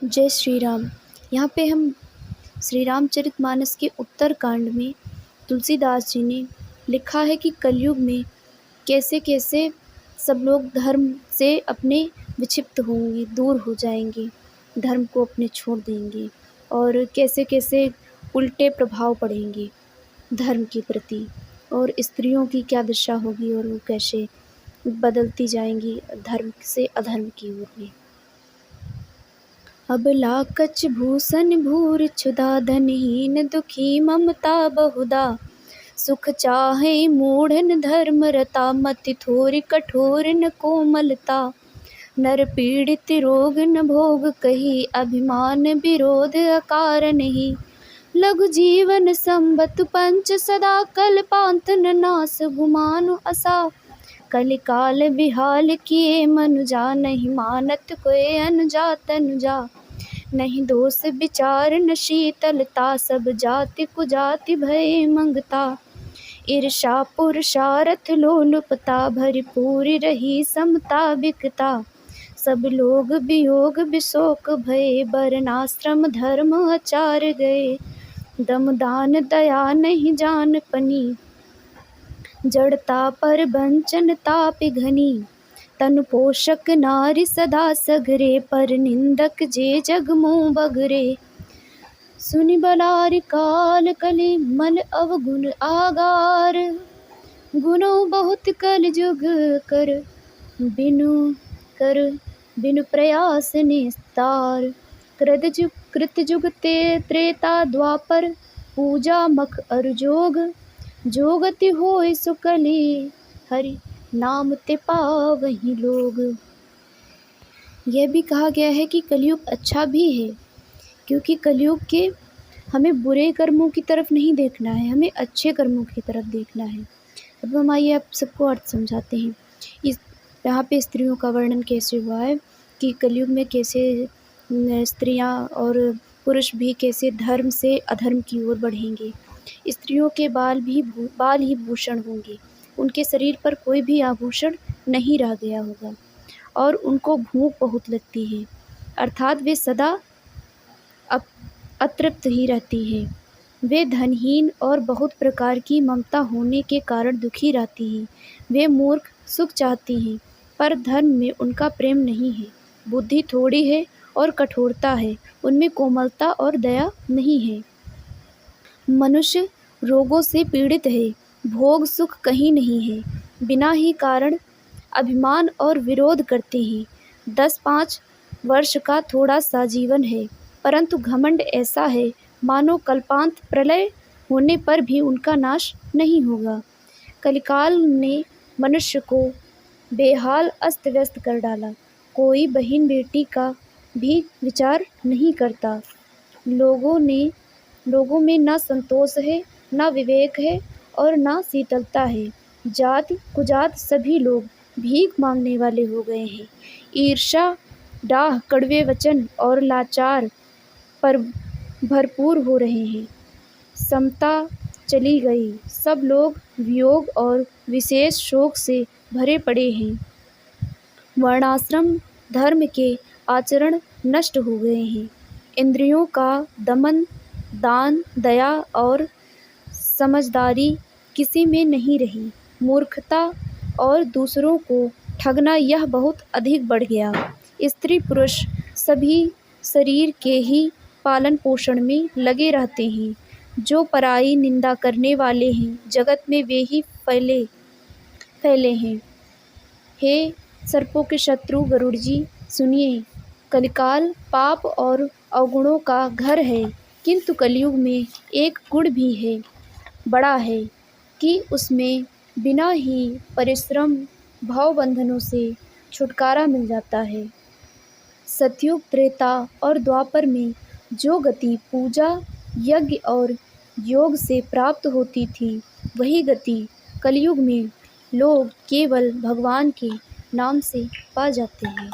जय श्री राम। यहाँ पे हम श्री रामचरितमानस के उत्तरकांड में तुलसीदास जी ने लिखा है कि कलयुग में कैसे कैसे सब लोग धर्म से अपने विक्षिप्त होंगे, दूर हो जाएंगे, धर्म को अपने छोड़ देंगे और कैसे कैसे उल्टे प्रभाव पड़ेंगे धर्म के प्रति, और स्त्रियों की क्या दशा होगी और वो कैसे बदलती जाएंगी धर्म से अधर्म की ओर में। अबला कछ भूषण भूर क्षुधा, धनहीन दुखी ममता बहुधा। सुख चाहे मूढ़न धर्म रता, मति थोरी कठोर न कोमलता। नर पीड़ित रोग न भोग कही, अभिमान विरोध अकारण ही। लघु जीवन संबत पंच सदा, कल्पांत न नास गुमानु असा। कलिकाल बिहाल किए मनुजा, नहीं मानत कोय अनुजा तनुजा। नहीं दोष विचार न शीतलता, सब जाति कुजाति भय मंगता। ईर्षा पुरुषार्थ लोलुपता, भरपूरी रही समता बिकता। सब लोग वियोग विशोक भये, वर्णाश्रम धर्म आचार गए। दमदान दया नहीं जान पनी, जड़ता पर वंचन ताप घनी। तनु पोषक नारी सदा सगरे, पर निंदक जे जग मुँह बगरे। सुनि बलारि काल कलि मल अवगुण आगार, गुणों बहुत कल जुग कर बिनु प्रयास निस्तार। कृत जुग ते त्रेता द्वापर, पूजा मख अरु जोग। जोगति होय सुकलि हरि, नाम ते पावहि लोग। यह भी कहा गया है कि कलयुग अच्छा भी है, क्योंकि कलयुग के हमें बुरे कर्मों की तरफ नहीं देखना है, हमें अच्छे कर्मों की तरफ देखना है। अब हम आइए आप सबको अर्थ समझाते हैं। इस यहाँ पे स्त्रियों का वर्णन कैसे हुआ है कि कलयुग में कैसे स्त्रियाँ और पुरुष भी कैसे धर्म से अधर्म की ओर बढ़ेंगे। स्त्रियों के बाल ही भूषण होंगे, उनके शरीर पर कोई भी आभूषण नहीं रह गया होगा और उनको भूख बहुत लगती है, अर्थात वे सदा अतृप्त ही रहती हैं। वे धनहीन और बहुत प्रकार की ममता होने के कारण दुखी रहती हैं। वे मूर्ख सुख चाहती हैं, पर धर्म में उनका प्रेम नहीं है। बुद्धि थोड़ी है और कठोरता है, उनमें कोमलता और दया नहीं है। मनुष्य रोगों से पीड़ित है, भोग सुख कहीं नहीं है। बिना ही कारण अभिमान और विरोध करते हैं। 10-5 वर्ष का थोड़ा सा जीवन है, परंतु घमंड ऐसा है मानो कल्पांत प्रलय होने पर भी उनका नाश नहीं होगा। कलिकाल ने मनुष्य को बेहाल अस्त व्यस्त कर डाला। कोई बहन बेटी का भी विचार नहीं करता। लोगों में ना संतोष है, ना विवेक है और ना शीतलता है। जात कुजात सभी लोग भीख मांगने वाले हो गए हैं। ईर्ष्या, डाह, कड़वे वचन और लाचार पर भरपूर हो रहे हैं। समता चली गई, सब लोग वियोग और विशेष शोक से भरे पड़े हैं। वर्णाश्रम धर्म के आचरण नष्ट हो गए हैं। इंद्रियों का दमन, दान, दया और समझदारी किसी में नहीं रही। मूर्खता और दूसरों को ठगना यह बहुत अधिक बढ़ गया। स्त्री पुरुष सभी शरीर के ही पालन पोषण में लगे रहते हैं। जो पराई निंदा करने वाले हैं, जगत में वे ही फैले हैं। हे सर्पों के शत्रु गरुड़ जी, सुनिए। कलिकाल पाप और अवगुणों का घर है, किंतु कलयुग में एक गुण भी है, बड़ा है कि उसमें बिना ही परिश्रम भाव बंधनों से छुटकारा मिल जाता है। सतयुग, त्रेता और द्वापर में जो गति पूजा, यज्ञ और योग से प्राप्त होती थी, वही गति कलयुग में लोग केवल भगवान के नाम से पा जाते हैं।